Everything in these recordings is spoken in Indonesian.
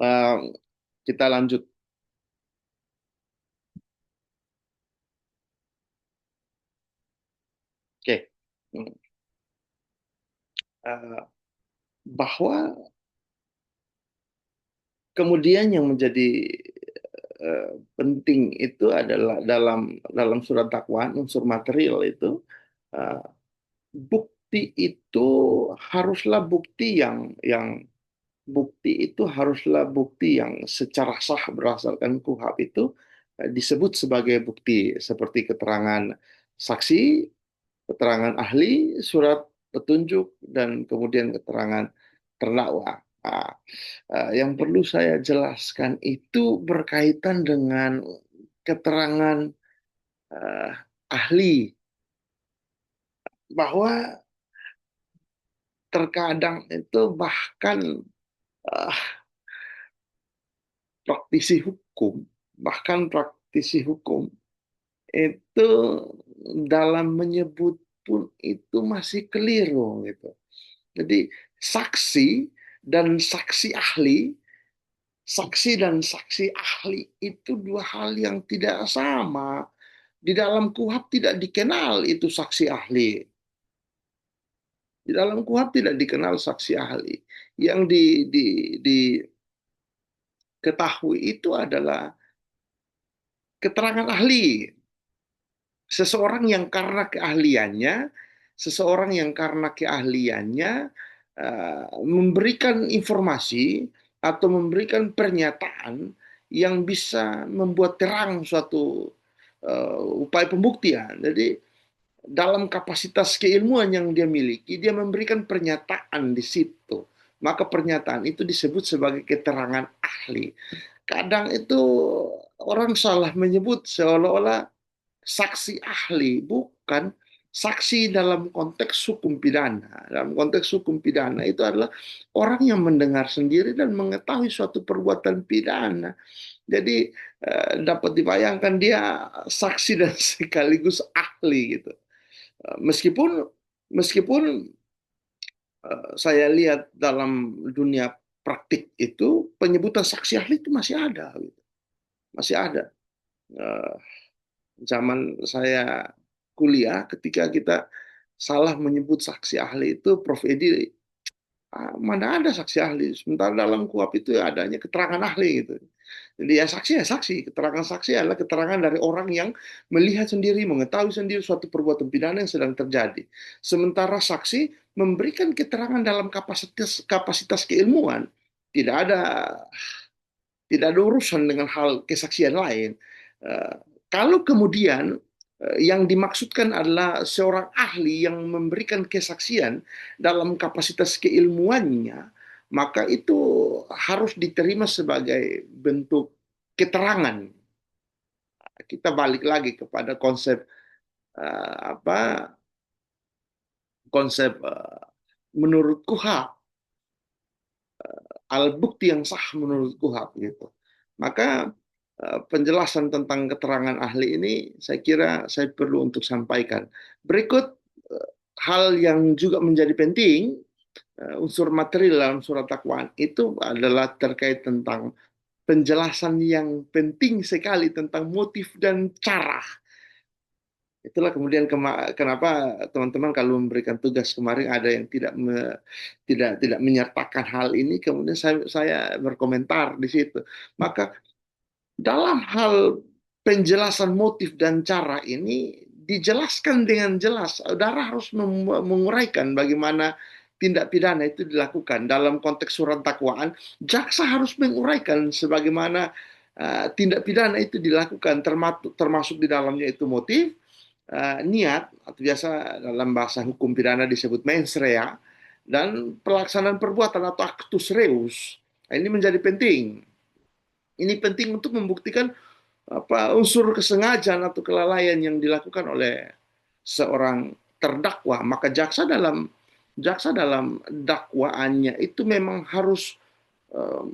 Eh, kita lanjut. Oke. Hmm. Eh, bahwa kemudian yang menjadi penting itu adalah dalam dalam surat dakwaan unsur material itu, eh, bukti itu haruslah bukti yang secara sah berdasarkan KUHP itu disebut sebagai bukti seperti keterangan saksi, keterangan ahli, surat petunjuk, dan kemudian keterangan terdakwa. Nah, yang perlu saya jelaskan itu berkaitan dengan keterangan eh, ahli, bahwa terkadang itu bahkan eh, praktisi hukum, bahkan praktisi hukum itu dalam menyebut pun itu masih keliru gitu. Jadi saksi dan saksi ahli, saksi dan saksi ahli itu dua hal yang tidak sama. Di dalam KUHP tidak dikenal itu saksi ahli. Di dalam KUHP tidak dikenal saksi ahli. Yang diketahui itu adalah keterangan ahli. Seseorang yang karena keahliannya, seseorang yang karena keahliannya memberikan informasi atau memberikan pernyataan yang bisa membuat terang suatu upaya pembuktian. Jadi dalam kapasitas keilmuan yang dia miliki, dia memberikan pernyataan di situ. Maka pernyataan itu disebut sebagai keterangan ahli. Kadang itu orang salah menyebut seolah-olah saksi ahli, bukan saksi dalam konteks hukum pidana. Dalam konteks hukum pidana itu adalah orang yang mendengar sendiri dan mengetahui suatu perbuatan pidana. Jadi dapat dibayangkan dia saksi dan sekaligus ahli gitu. Meskipun meskipun saya lihat dalam dunia praktik itu penyebutan saksi ahli itu masih ada, gitu. Masih ada. Eh, Zaman saya kuliah, ketika kita salah menyebut saksi ahli itu, Prof. Edi, mana ada saksi ahli? Sementara dalam KUHP itu ya adanya keterangan ahli gitu. Jadi ya saksi. Keterangan saksi adalah keterangan dari orang yang melihat sendiri, mengetahui sendiri suatu perbuatan pidana yang sedang terjadi. Sementara saksi memberikan keterangan dalam kapasitas kapasitas keilmuan. Tidak ada tidak ada urusan dengan hal kesaksian lain. Eh, Kalau kemudian yang dimaksudkan adalah seorang ahli yang memberikan kesaksian dalam kapasitas keilmuannya, maka itu harus diterima sebagai bentuk keterangan. Kita balik lagi kepada konsep apa konsep menurut KUHP, alat bukti yang sah menurut KUHP gitu. Maka penjelasan tentang keterangan ahli ini saya kira saya perlu untuk sampaikan. Berikut hal yang juga menjadi penting, unsur material dalam surat dakwaan itu adalah terkait tentang penjelasan yang penting sekali tentang motif dan cara. Itulah kemudian kenapa teman-teman kalau memberikan tugas kemarin ada yang tidak menyertakan hal ini, kemudian saya berkomentar di situ. Maka dalam hal penjelasan motif dan cara ini dijelaskan dengan jelas. Saudara harus menguraikan bagaimana tindak pidana itu dilakukan. Dalam konteks surat dakwaan, jaksa harus menguraikan sebagaimana tindak pidana itu dilakukan, termasuk di dalamnya itu motif, niat, atau biasa dalam bahasa hukum pidana disebut mens rea, dan pelaksanaan perbuatan atau actus reus. Nah, ini menjadi penting. Ini penting untuk membuktikan apa unsur kesengajaan atau kelalaian yang dilakukan oleh seorang terdakwa. Maka jaksa dalam dakwaannya itu memang harus eh,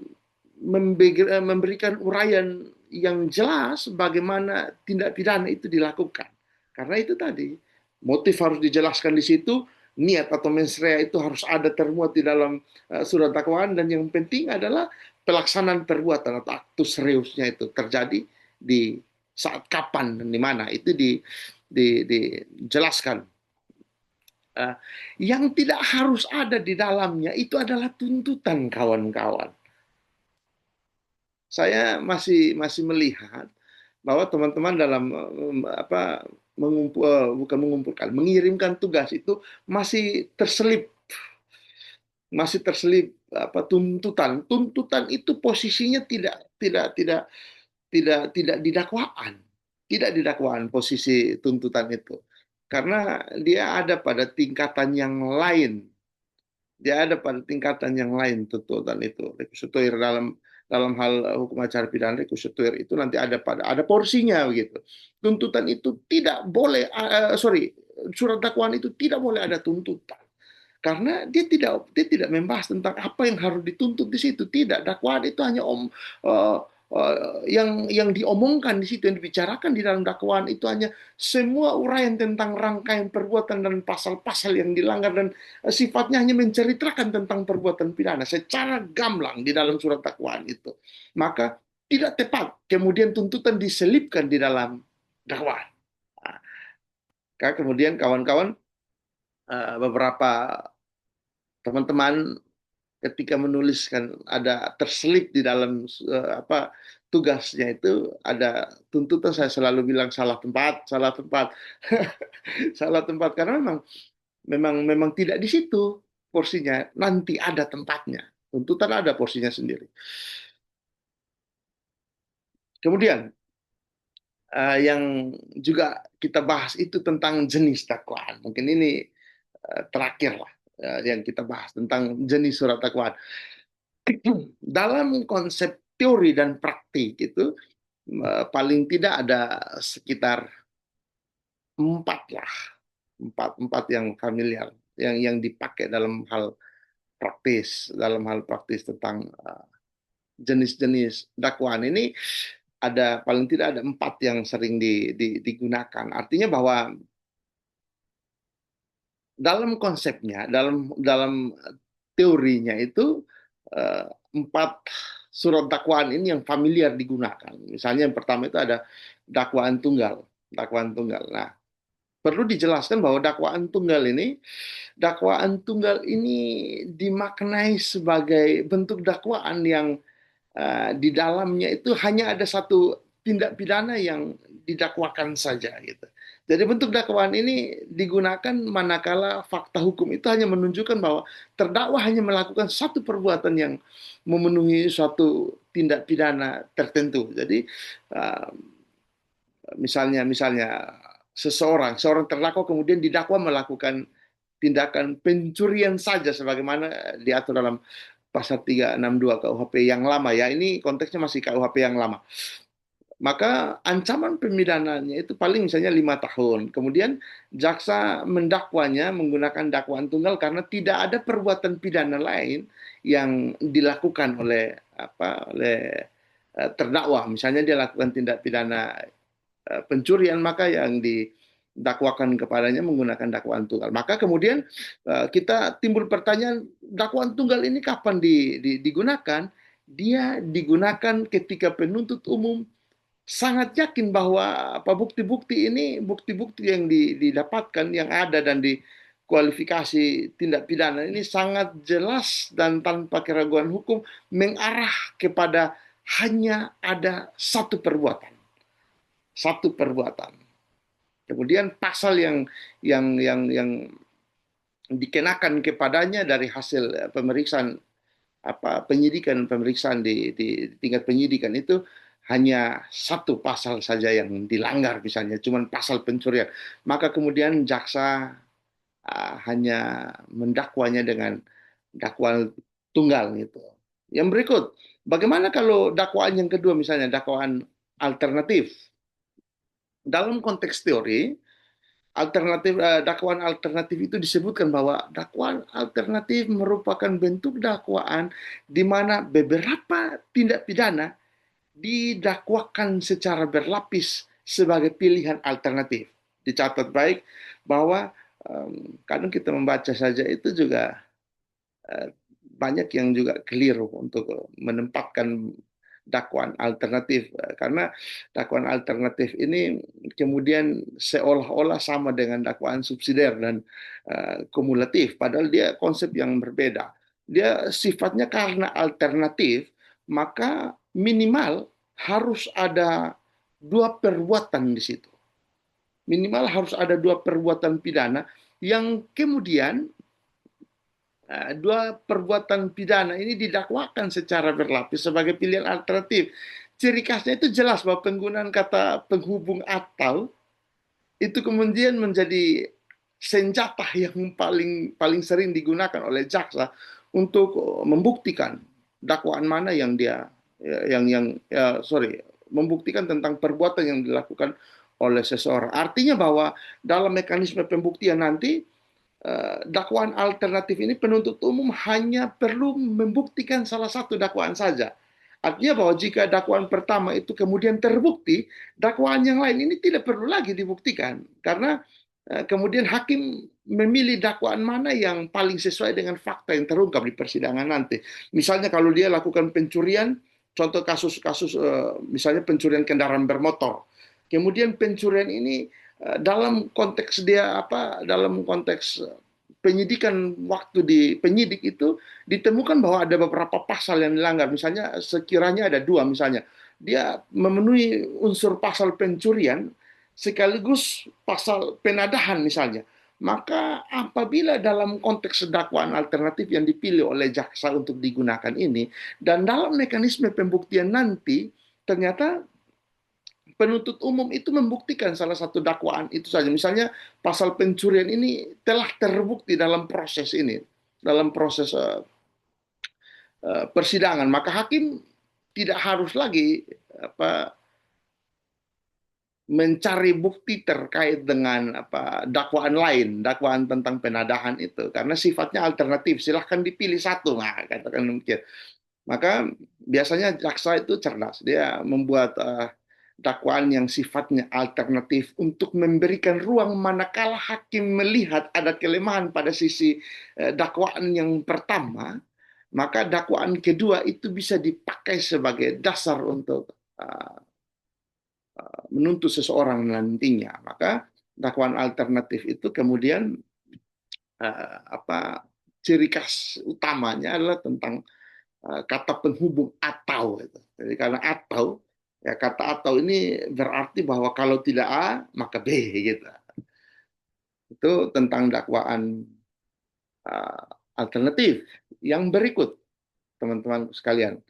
memberikan uraian yang jelas bagaimana tindak pidana itu dilakukan. Karena itu tadi, motif harus dijelaskan di situ, niat atau mens rea itu harus ada termuat di dalam surat dakwaan, dan yang penting adalah pelaksanaan perbuatan atau aktus reusnya itu terjadi di saat kapan dan di mana itu dijelaskan. Uh, yang tidak harus ada di dalamnya itu adalah tuntutan, kawan-kawan. Saya masih melihat bahwa teman-teman dalam apa bukan mengumpulkan, mengirimkan tugas itu masih terselip apa tuntutan. Tuntutan itu posisinya tidak di dakwaan. Tidak di dakwaan posisi tuntutan itu. Karena dia ada pada tingkatan yang lain. Dia ada pada tingkatan yang lain tuntutan itu. Rekusutur dalam hal hukum acara pidana, rekusutur itu nanti ada porsinya begitu. Tuntutan itu tidak boleh surat dakwaan itu tidak boleh ada tuntutan. Karena dia tidak membahas tentang apa yang harus dituntut di situ. Tidak, dakwaan itu hanya yang diomongkan di situ, yang dibicarakan di dalam dakwaan itu hanya semua uraian tentang rangkaian perbuatan dan pasal-pasal yang dilanggar, dan sifatnya hanya menceritakan tentang perbuatan pidana secara gamblang di dalam surat dakwaan itu. Maka tidak tepat kemudian tuntutan diselipkan di dalam dakwaan. Nah, kemudian kawan-kawan, beberapa teman-teman ketika menuliskan ada terselip di dalam tugasnya itu ada tuntutan, saya selalu bilang salah tempat, salah tempat. Salah tempat karena memang tidak di situ porsinya, nanti ada tempatnya. Tuntutan ada porsinya sendiri. Kemudian yang juga kita bahas itu tentang jenis dakwaan. Mungkin ini terakhir lah yang kita bahas tentang jenis surat dakwaan. Dalam konsep teori dan praktik itu paling tidak ada sekitar empat lah, empat yang familiar, yang dipakai dalam hal praktis tentang jenis-jenis dakwaan ini. Ada paling tidak ada empat yang sering digunakan. Artinya bahwa dalam konsepnya, dalam teorinya itu empat surat dakwaan ini yang familiar digunakan. Misalnya yang pertama itu ada dakwaan tunggal. Dakwaan tunggal. Nah, perlu dijelaskan bahwa dakwaan tunggal ini dimaknai sebagai bentuk dakwaan yang di dalamnya itu hanya ada satu tindak pidana yang didakwakan saja gitu. Jadi bentuk dakwaan ini digunakan manakala fakta hukum itu hanya menunjukkan bahwa terdakwa hanya melakukan satu perbuatan yang memenuhi suatu tindak pidana tertentu. Jadi misalnya seorang terdakwa kemudian didakwa melakukan tindakan pencurian saja sebagaimana diatur dalam pasal 362 KUHP yang lama ya. Ini konteksnya masih KUHP yang lama. Maka ancaman pemidananya itu paling misalnya 5 tahun. Kemudian jaksa mendakwanya menggunakan dakwaan tunggal karena tidak ada perbuatan pidana lain yang dilakukan oleh terdakwa. Misalnya dia lakukan tindak pidana pencurian, maka yang didakwakan kepadanya menggunakan dakwaan tunggal. Maka kemudian kita timbul pertanyaan, dakwaan tunggal ini kapan digunakan? Dia digunakan ketika penuntut umum sangat yakin bahwa bukti-bukti yang didapatkan, yang ada dan dikualifikasi tindak pidana ini sangat jelas dan tanpa keraguan hukum mengarah kepada hanya ada satu perbuatan. Kemudian pasal yang dikenakan kepadanya dari hasil pemeriksaan pemeriksaan di tingkat penyidikan itu hanya satu pasal saja yang dilanggar, misalnya cuma pasal pencurian. Maka kemudian jaksa hanya mendakwanya dengan dakwaan tunggal gitu. Yang berikut, bagaimana kalau dakwaan yang kedua, misalnya dakwaan alternatif? Dalam konteks teori, dakwaan alternatif itu disebutkan bahwa dakwaan alternatif merupakan bentuk dakwaan di mana beberapa tindak pidana didakwakan secara berlapis sebagai pilihan alternatif. Dicatat baik bahwa kadang kita membaca saja itu juga eh, banyak yang juga keliru untuk menempatkan dakwaan alternatif. Karena dakwaan alternatif ini kemudian seolah-olah sama dengan dakwaan subsidiar dan kumulatif, padahal dia konsep yang berbeda. Dia sifatnya karena alternatif, maka minimal harus ada dua perbuatan di situ. Minimal harus ada dua perbuatan pidana yang kemudian dua perbuatan pidana ini didakwakan secara berlapis sebagai pilihan alternatif. Ciri khasnya itu jelas bahwa penggunaan kata penghubung atau itu kemudian menjadi senjata yang paling paling sering digunakan oleh jaksa untuk membuktikan dakwaan mana yang dia membuktikan tentang perbuatan yang dilakukan oleh seseorang. Artinya bahwa dalam mekanisme pembuktian nanti dakwaan alternatif ini penuntut umum hanya perlu membuktikan salah satu dakwaan saja. Artinya bahwa jika dakwaan pertama itu kemudian terbukti, dakwaan yang lain ini tidak perlu lagi dibuktikan. Karena kemudian hakim memilih dakwaan mana yang paling sesuai dengan fakta yang terungkap di persidangan nanti. Misalnya kalau dia lakukan pencurian, contoh kasus-kasus misalnya pencurian kendaraan bermotor. Kemudian pencurian ini dalam konteks dia dalam konteks penyidikan waktu di penyidik itu ditemukan bahwa ada beberapa pasal yang dilanggar. Misalnya sekiranya ada dua, misalnya dia memenuhi unsur pasal pencurian sekaligus pasal penadahan misalnya. Maka apabila dalam konteks dakwaan alternatif yang dipilih oleh jaksa untuk digunakan ini, dan dalam mekanisme pembuktian nanti, ternyata penuntut umum itu membuktikan salah satu dakwaan itu saja. Misalnya pasal pencurian ini telah terbukti dalam proses ini, dalam proses persidangan, maka hakim tidak harus lagi mencari bukti terkait dengan dakwaan lain, dakwaan tentang penadahan itu, karena sifatnya alternatif. Silahkan dipilih satu, nah, katakan demikian. Maka biasanya jaksa itu cerdas, dia membuat dakwaan yang sifatnya alternatif untuk memberikan ruang manakala hakim melihat ada kelemahan pada sisi dakwaan yang pertama, maka dakwaan kedua itu bisa dipakai sebagai dasar untuk menuntut seseorang nantinya. Maka dakwaan alternatif itu kemudian ciri khas utamanya adalah tentang kata penghubung atau. Jadi karena atau, ya kata atau ini berarti bahwa kalau tidak A maka B gitu. Itu tentang dakwaan uh, alternatif. Yang berikut, teman-teman sekalian,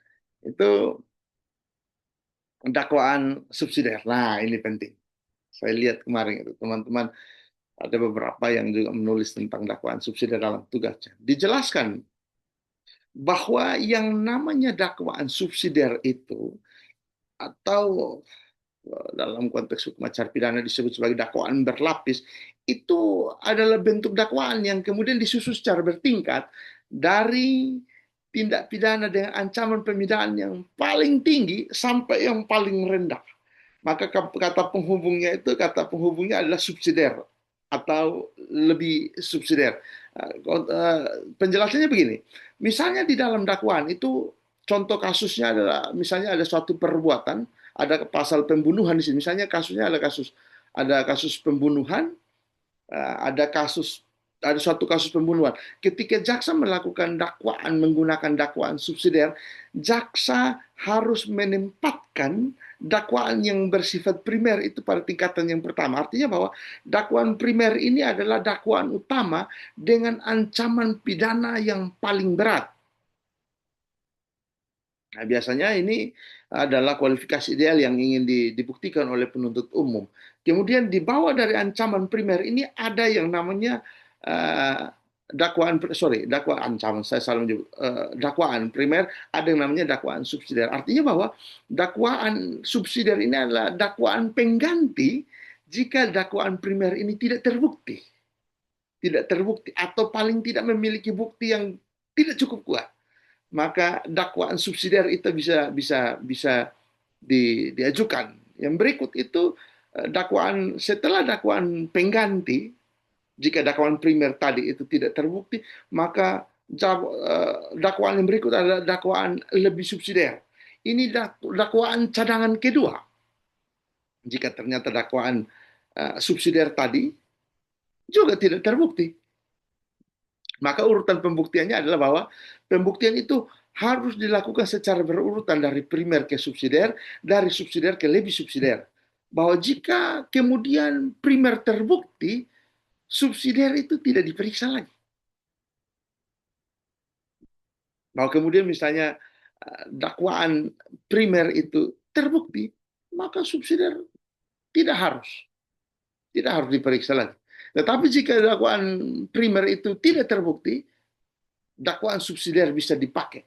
itu dakwaan subsidiar. Nah, ini penting. Saya lihat kemarin itu teman-teman ada beberapa yang juga menulis tentang dakwaan subsidiar dalam tugasnya. Dijelaskan bahwa yang namanya dakwaan subsidiar itu atau dalam konteks hukum acara pidana disebut sebagai dakwaan berlapis, itu adalah bentuk dakwaan yang kemudian disusun secara bertingkat dari tindak pidana dengan ancaman pemidanaan yang paling tinggi sampai yang paling rendah. Maka kata penghubungnya adalah subsidiar atau lebih subsidiar. Penjelasannya begini, misalnya di dalam dakwaan itu contoh kasusnya adalah misalnya ada suatu perbuatan, ada pasal pembunuhan di sini. Misalnya kasusnya ada kasus pembunuhan, ada suatu kasus pembunuhan. Ketika jaksa melakukan dakwaan menggunakan dakwaan subsidiar, jaksa harus menempatkan dakwaan yang bersifat primer itu pada tingkatan yang pertama. Artinya bahwa dakwaan primer ini adalah dakwaan utama dengan ancaman pidana yang paling berat. Nah, biasanya ini adalah kualifikasi ideal yang ingin dibuktikan oleh penuntut umum. Kemudian di bawah dari ancaman primer ini ada yang namanya dakwaan ancaman, saya salah menyebut, dakwaan primer, ada yang namanya dakwaan subsidiar. Artinya bahwa dakwaan subsidiar ini adalah dakwaan pengganti jika dakwaan primer ini tidak terbukti. Tidak terbukti atau paling tidak memiliki bukti yang tidak cukup kuat, maka dakwaan subsidiar itu bisa diajukan. Yang berikut itu setelah dakwaan pengganti Jika dakwaan primer tadi itu tidak terbukti, maka dakwaan yang berikut adalah dakwaan lebih subsidiar. Ini dakwaan cadangan kedua. Jika ternyata dakwaan subsidiar tadi juga tidak terbukti, maka urutan pembuktiannya adalah bahwa pembuktian itu harus dilakukan secara berurutan dari primer ke subsidiar, dari subsidiar ke lebih subsidiar. Bahwa jika kemudian primer terbukti, subsidiar itu tidak diperiksa lagi. Bahwa kemudian misalnya dakwaan primer itu terbukti, maka subsidiar tidak harus diperiksa lagi. Tetapi jika dakwaan primer itu tidak terbukti, dakwaan subsidiar bisa dipakai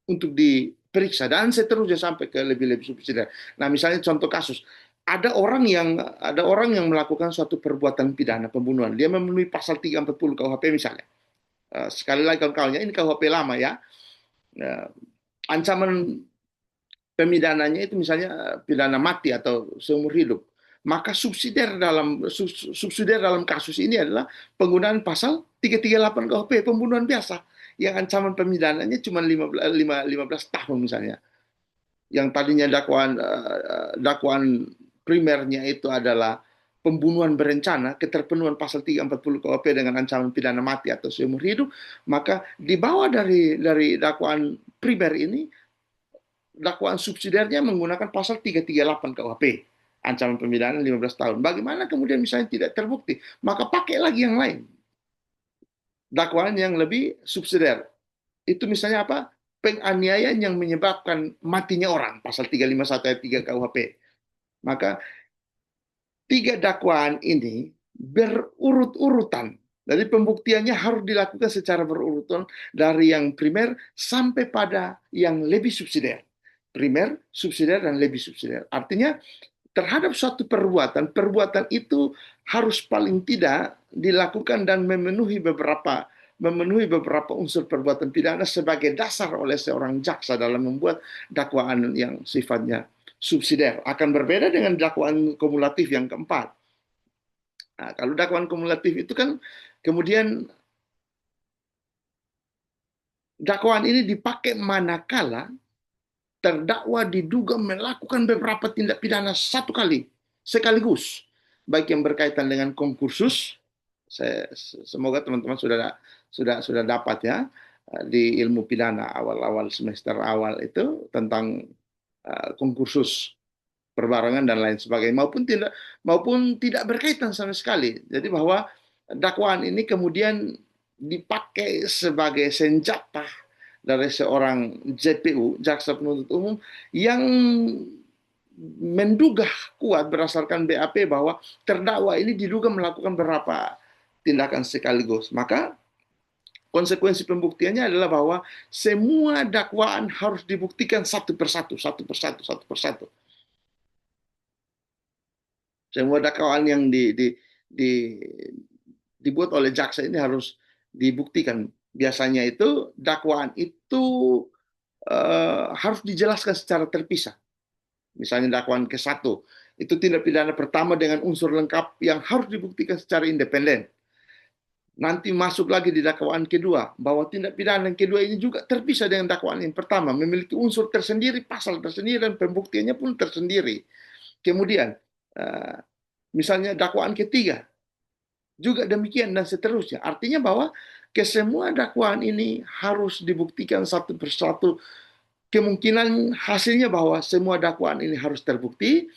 untuk diperiksa dan seterusnya sampai ke lebih-lebih subsidiar. Nah, misalnya contoh kasus, ada orang yang melakukan suatu perbuatan pidana pembunuhan. Dia memenuhi pasal 340 KUHP misalnya. Sekali lagi kawan-kawannya, ini KUHP lama ya. Ancaman pemidananya itu misalnya pidana mati atau seumur hidup. Maka subsidiar dalam kasus ini adalah penggunaan pasal 338 KUHP pembunuhan biasa yang ancaman pemidananya cuma 15 tahun misalnya. Yang tadinya dakwaan primernya itu adalah pembunuhan berencana, keterpenuhan pasal 340 KUHP dengan ancaman pidana mati atau seumur hidup, maka di bawah dari dakwaan primer ini dakwaan subsidiarnya menggunakan pasal 338 KUHP, ancaman pemidanaan 15 tahun. Bagaimana kemudian misalnya tidak terbukti? Maka pakai lagi yang lain. Dakwaan yang lebih subsidiar. Itu misalnya apa? Penganiayaan yang menyebabkan matinya orang, pasal 351 ayat 3 KUHP. Maka tiga dakwaan ini berurut-urutan. Jadi pembuktiannya harus dilakukan secara berurutan dari yang primer sampai pada yang lebih subsidiar. Primer, subsidiar, dan lebih subsidiar. Artinya terhadap suatu perbuatan itu harus paling tidak dilakukan dan memenuhi beberapa unsur perbuatan pidana sebagai dasar oleh seorang jaksa dalam membuat dakwaan yang sifatnya subsidiar. Akan berbeda dengan dakwaan kumulatif yang keempat. Nah, kalau dakwaan kumulatif itu kan kemudian dakwaan ini dipakai manakala terdakwa diduga melakukan beberapa tindak pidana satu kali sekaligus, baik yang berkaitan dengan konkursus. Semoga teman-teman sudah dapat ya di ilmu pidana awal-awal semester awal itu tentang konkursus perbarengan dan lain sebagainya, maupun tidak berkaitan sama sekali. Jadi bahwa dakwaan ini kemudian dipakai sebagai senjata dari seorang JPU, jaksa penuntut umum, yang menduga kuat berdasarkan BAP bahwa terdakwa ini diduga melakukan beberapa tindakan sekaligus. Maka konsekuensi pembuktiannya adalah bahwa semua dakwaan harus dibuktikan satu persatu, satu persatu, satu persatu. Semua dakwaan yang dibuat oleh jaksa ini harus dibuktikan. Biasanya itu dakwaan itu harus dijelaskan secara terpisah. Misalnya dakwaan ke-1, itu tindak pidana pertama dengan unsur lengkap yang harus dibuktikan secara independen. Nanti masuk lagi di dakwaan kedua, bahwa tindak pidana yang kedua ini juga terpisah dengan dakwaan yang pertama, memiliki unsur tersendiri, pasal tersendiri, dan pembuktiannya pun tersendiri. Kemudian, misalnya dakwaan ketiga, juga demikian dan seterusnya. Artinya bahwa kesemua dakwaan ini harus dibuktikan satu persatu. Kemungkinan hasilnya bahwa semua dakwaan ini harus terbukti,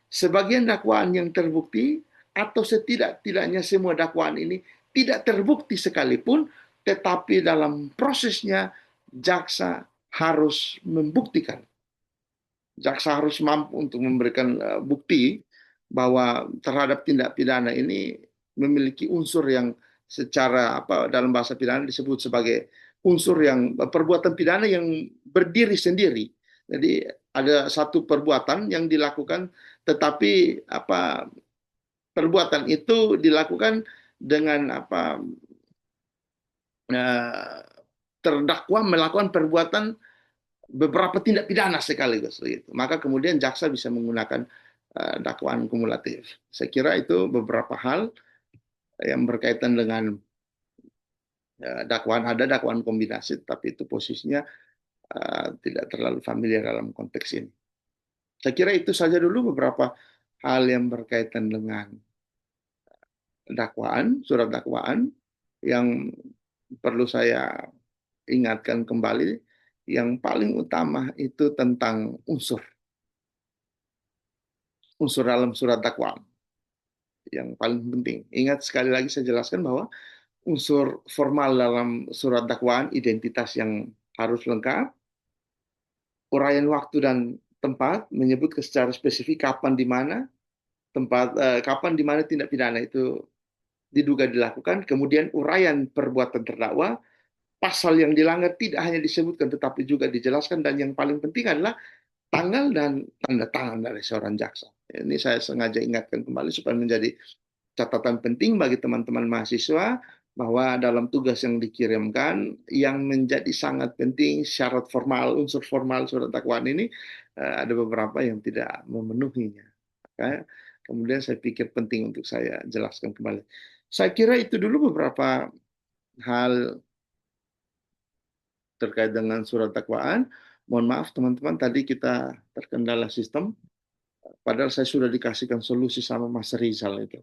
sebagian dakwaan yang terbukti, atau setidak-tidaknya semua dakwaan ini tidak terbukti sekalipun, tetapi dalam prosesnya jaksa harus membuktikan. Jaksa harus mampu untuk memberikan bukti bahwa terhadap tindak pidana ini memiliki unsur yang secara dalam bahasa pidana disebut sebagai unsur yang perbuatan pidana yang berdiri sendiri. Jadi ada satu perbuatan yang dilakukan, tetapi perbuatan itu dilakukan dengan terdakwa melakukan perbuatan beberapa tindak pidana sekaligus. Gitu. Maka kemudian jaksa bisa menggunakan dakwaan kumulatif. Saya kira itu beberapa hal yang berkaitan dengan dakwaan, ada dakwaan kombinasi, tapi itu posisinya tidak terlalu familiar dalam konteks ini. Saya kira itu saja dulu beberapa hal yang berkaitan dengan dakwaan, surat dakwaan yang perlu saya ingatkan kembali. Yang paling utama itu tentang unsur dalam surat dakwaan yang paling penting. Ingat sekali lagi saya jelaskan bahwa unsur formal dalam surat dakwaan, identitas yang harus lengkap, uraian waktu dan tempat, menyebut secara spesifik kapan di mana kapan di mana tindak pidana itu diduga dilakukan, kemudian uraian perbuatan terdakwa, pasal yang dilanggar tidak hanya disebutkan tetapi juga dijelaskan, dan yang paling penting adalah tanggal dan tanda tangan dari seorang jaksa. Ini saya sengaja ingatkan kembali supaya menjadi catatan penting bagi teman-teman mahasiswa bahwa dalam tugas yang dikirimkan yang menjadi sangat penting syarat formal, unsur formal surat dakwaan ini ada beberapa yang tidak memenuhinya. Maka, kemudian saya pikir penting untuk saya jelaskan kembali. Saya kira itu dulu beberapa hal terkait dengan surat dakwaan. Mohon maaf teman-teman, tadi kita terkendala sistem, padahal saya sudah dikasihkan solusi sama Mas Rizal itu.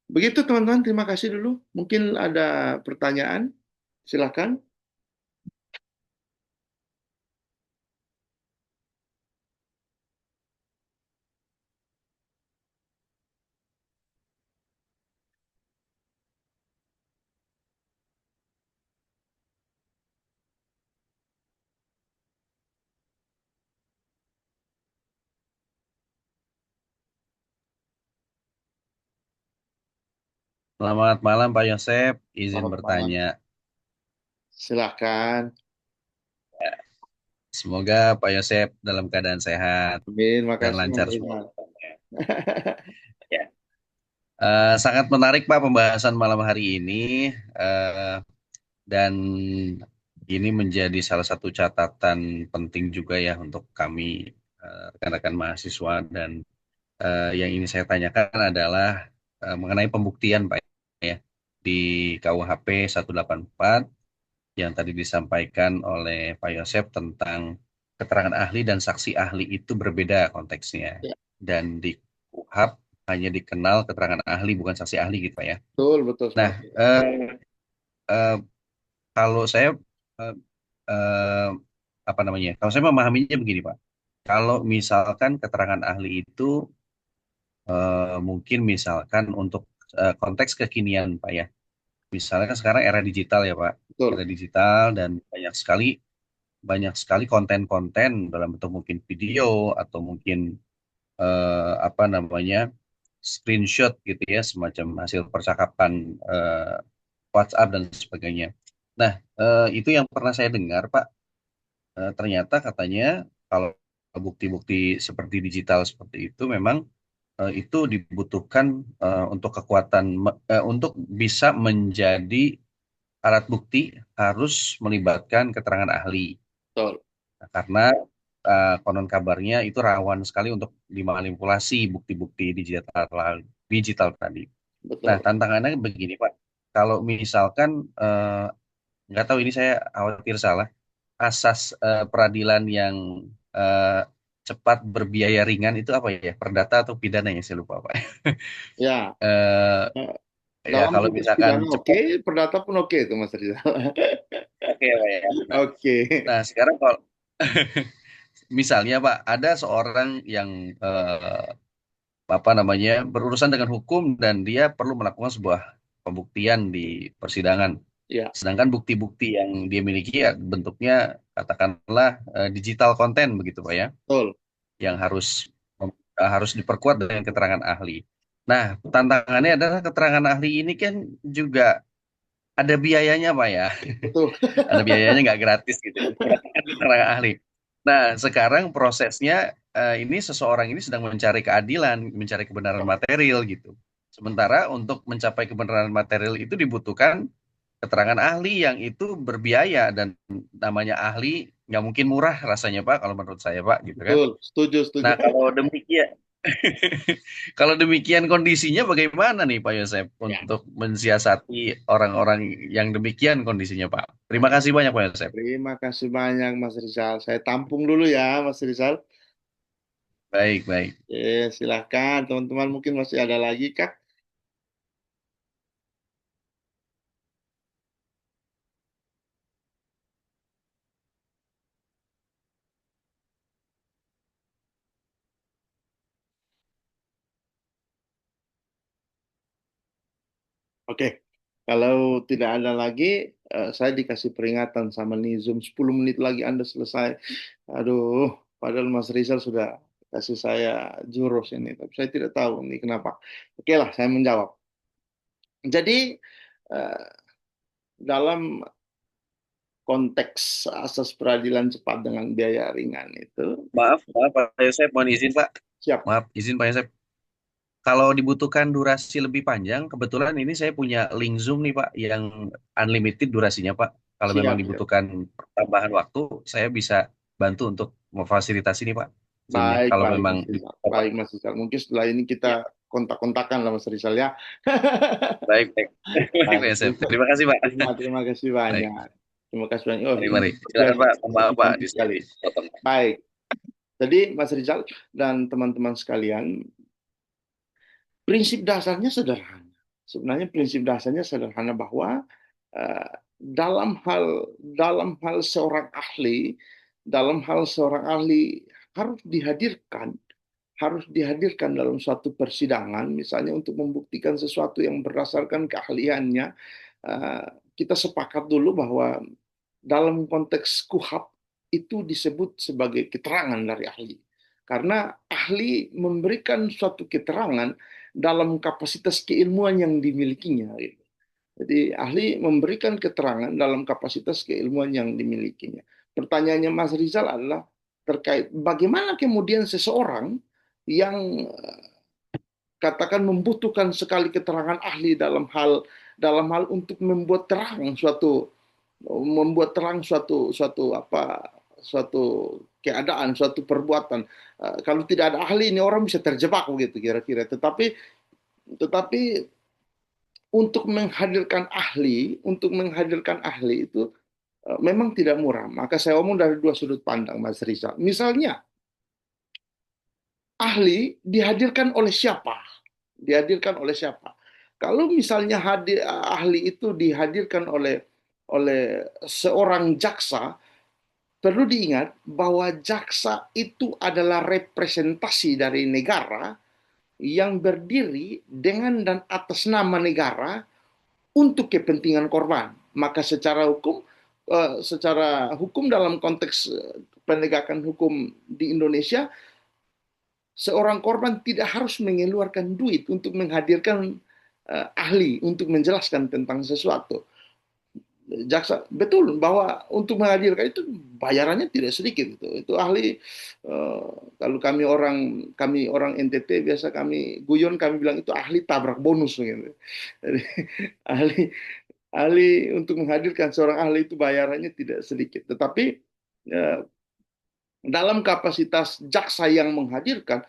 Begitu teman-teman, terima kasih dulu. Mungkin ada pertanyaan, silakan. Selamat malam Pak Yosep, izin Selamat malam. bertanya. Silakan. Semoga Pak Yosep dalam keadaan sehat Amin, dan makasih Mas lancar semua. Rizal. Ya. Sangat menarik Pak pembahasan malam hari ini, eh, dan ini menjadi salah satu catatan penting juga ya untuk kami rekan-rekan mahasiswa, dan yang ini saya tanyakan adalah mengenai pembuktian Pak ya di KUHP 184 yang tadi disampaikan oleh Pak Yosep tentang keterangan ahli dan saksi ahli itu berbeda konteksnya. Ya, Dan di KUHP hanya dikenal keterangan ahli bukan saksi ahli gitu Pak ya. betul, betul Nah, sekali. eh, kalau saya eh, eh, apa namanya? Kalau saya memahaminya begini Pak. Kalau misalkan keterangan ahli itu mungkin misalkan untuk konteks kekinian Pak ya. Misalnya kan sekarang era digital ya Pak. Era Betul, digital dan banyak sekali konten-konten dalam bentuk mungkin video atau mungkin apa namanya screenshot gitu ya, semacam hasil percakapan eh, WhatsApp dan sebagainya. Nah, itu yang pernah saya dengar Pak. Ternyata katanya kalau bukti-bukti seperti digital seperti itu memang itu dibutuhkan untuk untuk bisa menjadi alat bukti harus melibatkan keterangan ahli. betul, Nah, karena konon kabarnya itu rawan sekali untuk dimanipulasi bukti-bukti digital tadi. Nah, betul. tantangannya begini, Pak. Kalau misalkan nggak tahu ini saya khawatir salah, asas peradilan yang eh, cepat berbiaya ringan itu apa ya? Perdata atau pidana ya saya lupa, Pak. Ya, Eh, eh, ya dalam kalau konteks misalkan pidana oke, cepat, perdata pun oke itu Mas Rizal. oke, Pak ya. Nah, Oke, nah sekarang kalau misalnya Pak, ada seorang yang apa namanya berurusan dengan hukum dan dia perlu melakukan sebuah pembuktian di persidangan. ya, Sedangkan bukti-bukti yang dia miliki ya bentuknya katakanlah digital konten begitu Pak ya, betul, yang harus diperkuat dengan keterangan ahli. Nah, tantangannya adalah keterangan ahli ini kan juga ada biayanya Pak ya. betul. Ada biayanya nggak gratis gitu. Keterangan ahli. Nah, sekarang prosesnya ini seseorang ini sedang mencari keadilan, mencari kebenaran material gitu. Sementara untuk mencapai kebenaran material itu dibutuhkan keterangan ahli yang itu berbiaya, dan namanya ahli nggak mungkin murah rasanya Pak kalau menurut saya Pak gitu kan. Betul, setuju, setuju. Nah, kalau demikian, Kalau demikian kondisinya bagaimana nih Pak Yosep Ya. untuk mensiasati orang-orang yang demikian kondisinya Pak? Terima kasih banyak Pak Yosep. Terima kasih banyak Mas Rizal. Saya tampung dulu ya Mas Rizal. Baik, baik. Silahkan teman-teman mungkin masih ada lagi kah? Oke, kalau tidak ada lagi, saya dikasih peringatan sama Nizam 10 menit lagi Anda selesai. Aduh, padahal Mas Rizal sudah kasih saya jurus ini, tapi saya tidak tahu ini kenapa. Oke lah, saya menjawab. Jadi, eh, dalam konteks asas peradilan cepat dengan biaya ringan itu, Maaf, maaf Pak Yosep, mohon izin Pak. siap, Maaf, izin Pak Yosep. Kalau dibutuhkan durasi lebih panjang, kebetulan ini saya punya link Zoom nih Pak, yang unlimited durasinya Pak. Kalau memang siap, siap. dibutuhkan tambahan waktu, saya bisa bantu untuk memfasilitasi nih Pak, Zoom-nya. Baik, Kalau baik memang Mas Rizal. dibutuhkan Pak. Baik Mas Rizal. Mungkin setelah ini kita Ya, kontak-kontakan lah Mas Rizal ya. baik, baik. Baik Pak Baik, Yosep. Terima kasih Pak. terima kasih Baik, banyak. Terima kasih banyak. Oh, mari, ini mari. luar Silakan Pak, maaf Pak, penting sekali. dipotong. Baik. Jadi Mas Rizal dan teman-teman sekalian, prinsip dasarnya sederhana. Sebenarnya prinsip dasarnya sederhana bahwa eh, dalam hal seorang ahli harus dihadirkan dalam suatu persidangan, misalnya untuk membuktikan sesuatu yang berdasarkan keahliannya. Eh, kita sepakat dulu bahwa dalam konteks KUHAP itu disebut sebagai keterangan dari ahli. Karena ahli memberikan suatu keterangan dalam kapasitas keilmuan yang dimilikinya. Jadi ahli memberikan keterangan dalam kapasitas keilmuan yang dimilikinya. Pertanyaannya Mas Rizal adalah terkait bagaimana kemudian seseorang yang katakan membutuhkan sekali keterangan ahli dalam hal untuk membuat terang suatu keadaan, suatu perbuatan. Kalau tidak ada ahli ini orang bisa terjebak begitu kira-kira. Tetapi untuk menghadirkan ahli itu memang tidak murah. Maka saya omong dari dua sudut pandang, Mas Rizal. Misalnya, ahli dihadirkan oleh siapa? Dihadirkan oleh siapa? Kalau misalnya ahli itu dihadirkan oleh seorang jaksa, perlu diingat bahwa jaksa itu adalah representasi dari negara yang berdiri dengan dan atas nama negara untuk kepentingan korban. Maka secara hukum dalam konteks penegakan hukum di Indonesia, seorang korban tidak harus mengeluarkan duit untuk menghadirkan ahli untuk menjelaskan tentang sesuatu. Jaksa betul bahwa untuk menghadirkan itu bayarannya tidak sedikit itu ahli, eh, kalau kami orang NTT biasa kami guyon kami bilang itu ahli tabrak bonus gitu. Jadi, ahli ahli untuk menghadirkan seorang ahli itu bayarannya tidak sedikit, tetapi eh, dalam kapasitas jaksa yang menghadirkan,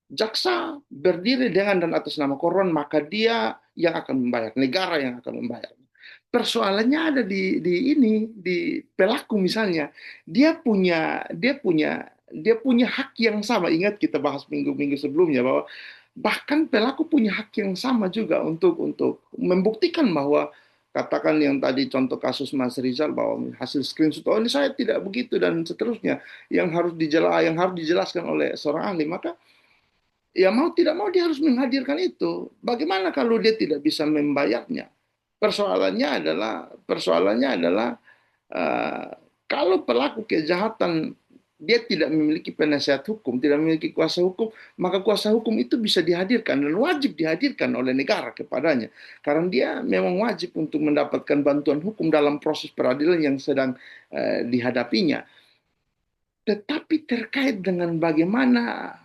jaksa berdiri dengan dan atas nama korban, maka dia yang akan membayar, negara yang akan membayar. Persoalannya ada di pelaku misalnya. Dia punya hak yang sama. Ingat kita bahas minggu-minggu sebelumnya bahwa bahkan pelaku punya hak yang sama juga untuk membuktikan bahwa katakan yang tadi contoh kasus Mas Rizal bahwa hasil screenshot oh ini saya tidak begitu dan seterusnya yang harus dijelaskan oleh seorang ahli, maka ya mau tidak mau dia harus menghadirkan itu. Bagaimana kalau dia tidak bisa membayarnya? Persoalannya adalah eh, kalau pelaku kejahatan dia tidak memiliki penasihat hukum, tidak memiliki kuasa hukum, maka kuasa hukum itu bisa dihadirkan dan wajib dihadirkan oleh negara kepadanya. Karena dia memang wajib untuk mendapatkan bantuan hukum dalam proses peradilan yang sedang dihadapinya. Tetapi terkait dengan bagaimana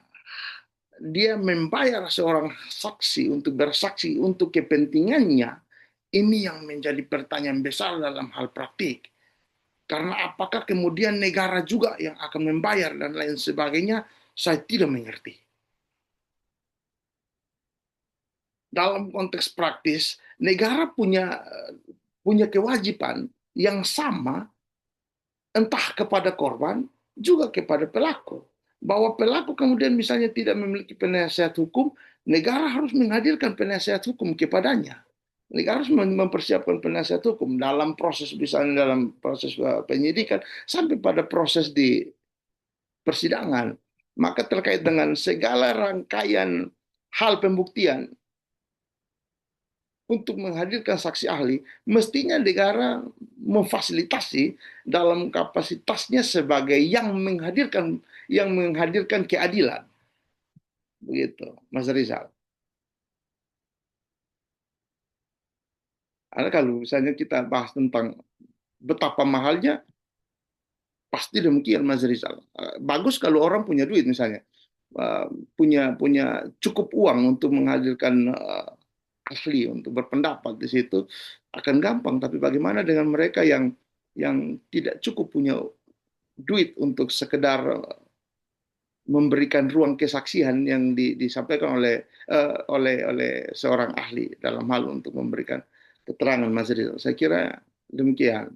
dia membayar seorang saksi untuk bersaksi untuk kepentingannya, ini yang menjadi pertanyaan besar dalam hal praktik. Karena apakah kemudian negara juga yang akan membayar dan lain sebagainya, saya tidak mengerti. dalam konteks praktis, negara punya kewajiban yang sama, entah kepada korban juga kepada pelaku. Bahwa pelaku kemudian misalnya tidak memiliki penasihat hukum, negara harus menghadirkan penasihat hukum kepadanya. Negara harus mempersiapkan penasihat hukum dalam proses, misalnya dalam proses penyidikan sampai pada proses di persidangan. Maka terkait dengan segala rangkaian hal pembuktian untuk menghadirkan saksi ahli, mestinya negara memfasilitasi dalam kapasitasnya sebagai yang menghadirkan keadilan. Begitu, Mas Rizal. Karena kalau misalnya kita bahas tentang betapa mahalnya, pasti demikian, Mas Rizal. Bagus kalau orang punya duit misalnya, Eh, punya cukup uang untuk menghadirkan ahli untuk berpendapat di situ, akan gampang. Tapi bagaimana dengan mereka yang tidak cukup punya duit untuk sekedar memberikan ruang kesaksian yang disampaikan oleh seorang ahli dalam hal untuk memberikan keterangan, Mas Rizal. Saya kira demikian.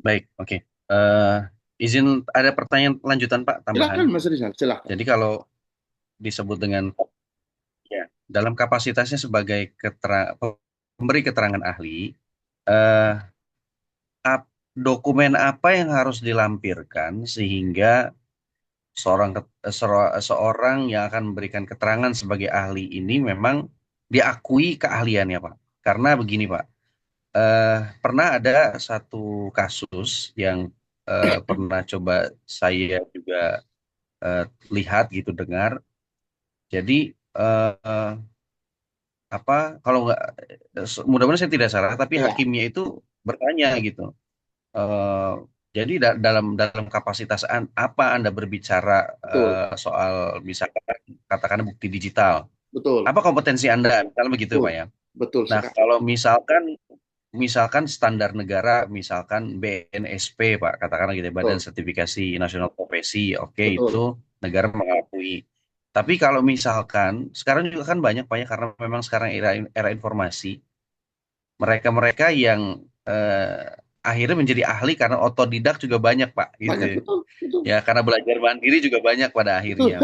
Baik, oke. Eh, izin ada pertanyaan lanjutan Pak, tambahan. Silakan, Mas Rizal, silakan. Jadi kalau disebut dengan ya, dalam kapasitasnya sebagai pemberi keterangan ahli, eh, dokumen apa yang harus dilampirkan sehingga seorang yang akan memberikan keterangan sebagai ahli ini memang diakui keahliannya, Pak. Karena begini, Pak, pernah ada satu kasus yang pernah coba saya juga eh, lihat gitu dengar. Jadi eh, apa kalau nggak mudah-mudahan saya tidak salah, tapi Ya, hakimnya itu bertanya gitu. eh, jadi dalam dalam kapasitas apa Anda berbicara betul, soal misalkan katakan bukti digital? betul, Apa kompetensi Anda? Misalnya begitu, betul, Pak ya. betul Nah, sekali. kalau misalkan standar negara, misalkan BNSP, Pak, katakanlah gitu, ya, Badan Betul, Sertifikasi Nasional Profesi, oke, itu betul. negara mengakui. Tapi kalau misalkan sekarang juga kan banyak Pak ya, karena memang sekarang era informasi, mereka-mereka yang akhirnya menjadi ahli karena otodidak juga banyak Pak, Banyak, gitu. betul, betul, Ya, karena belajar mandiri juga banyak pada betul. akhirnya.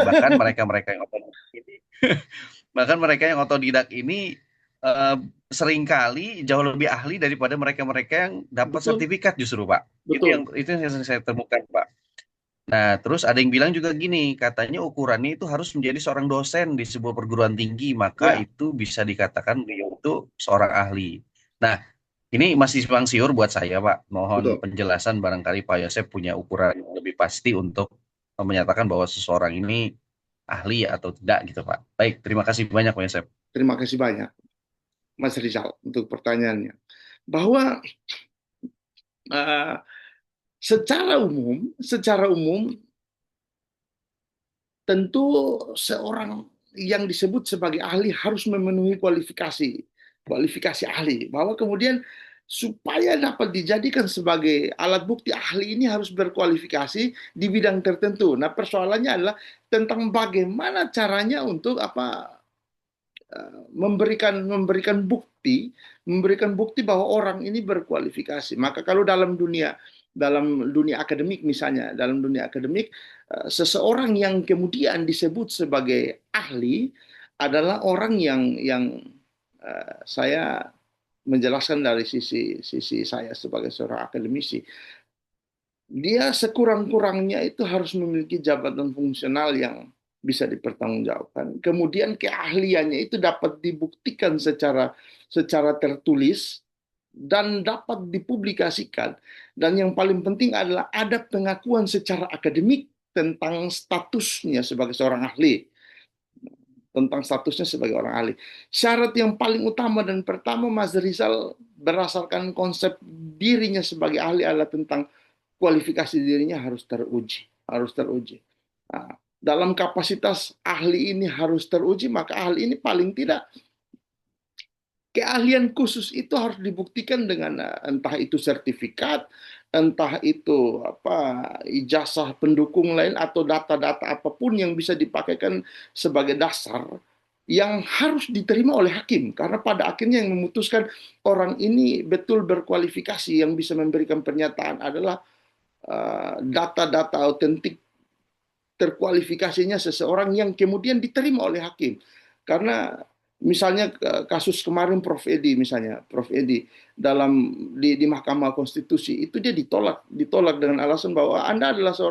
Bahkan mereka yang otodidak ini eh, seringkali jauh lebih ahli daripada mereka-mereka yang dapat Betul, sertifikat justru, Pak. betul. Itu yang saya temukan, Pak. Nah, terus ada yang bilang juga gini, katanya ukurannya itu harus menjadi seorang dosen di sebuah perguruan tinggi, maka Ya, itu bisa dikatakan beliau itu seorang ahli. Nah, ini masih simpang siur buat saya, Pak. Mohon betul. penjelasan barangkali Pak Yosef punya ukuran yang lebih pasti untuk menyatakan bahwa seseorang ini ahli atau tidak gitu, Pak. Baik, terima kasih banyak Pak Yosef. Terima kasih banyak, Mas Rizal, untuk pertanyaannya. Bahwa uh, secara umum tentu seorang yang disebut sebagai ahli harus memenuhi kualifikasi ahli. Bahwa kemudian supaya dapat dijadikan sebagai alat bukti, ahli ini harus berkualifikasi di bidang tertentu. Nah, persoalannya adalah tentang bagaimana caranya untuk memberikan bukti bahwa orang ini berkualifikasi. Maka kalau dalam dunia akademik misalnya, dalam dunia akademik seseorang yang kemudian disebut sebagai ahli adalah orang yang saya menjelaskan dari sisi sisi saya sebagai seorang akademisi, dia sekurang-kurangnya itu harus memiliki jabatan fungsional yang bisa dipertanggungjawabkan. Kemudian keahliannya itu dapat dibuktikan secara tertulis dan dapat dipublikasikan. Dan yang paling penting adalah ada pengakuan secara akademik tentang statusnya sebagai seorang ahli, tentang statusnya sebagai orang ahli. Syarat yang paling utama dan pertama, Mas Rizal, berdasarkan konsep dirinya sebagai ahli adalah tentang kualifikasi dirinya harus teruji. Nah, dalam kapasitas ahli ini harus teruji, maka ahli ini paling tidak keahlian khusus itu harus dibuktikan dengan entah itu sertifikat, entah itu ijazah pendukung lain atau data-data apapun yang bisa dipakaikan sebagai dasar yang harus diterima oleh hakim, karena pada akhirnya yang memutuskan orang ini betul berkualifikasi yang bisa memberikan pernyataan adalah data-data autentik terkualifikasinya seseorang yang kemudian diterima oleh hakim. Karena misalnya kasus kemarin Prof Edi di Mahkamah Konstitusi itu dia ditolak dengan alasan bahwa Anda adalah seorang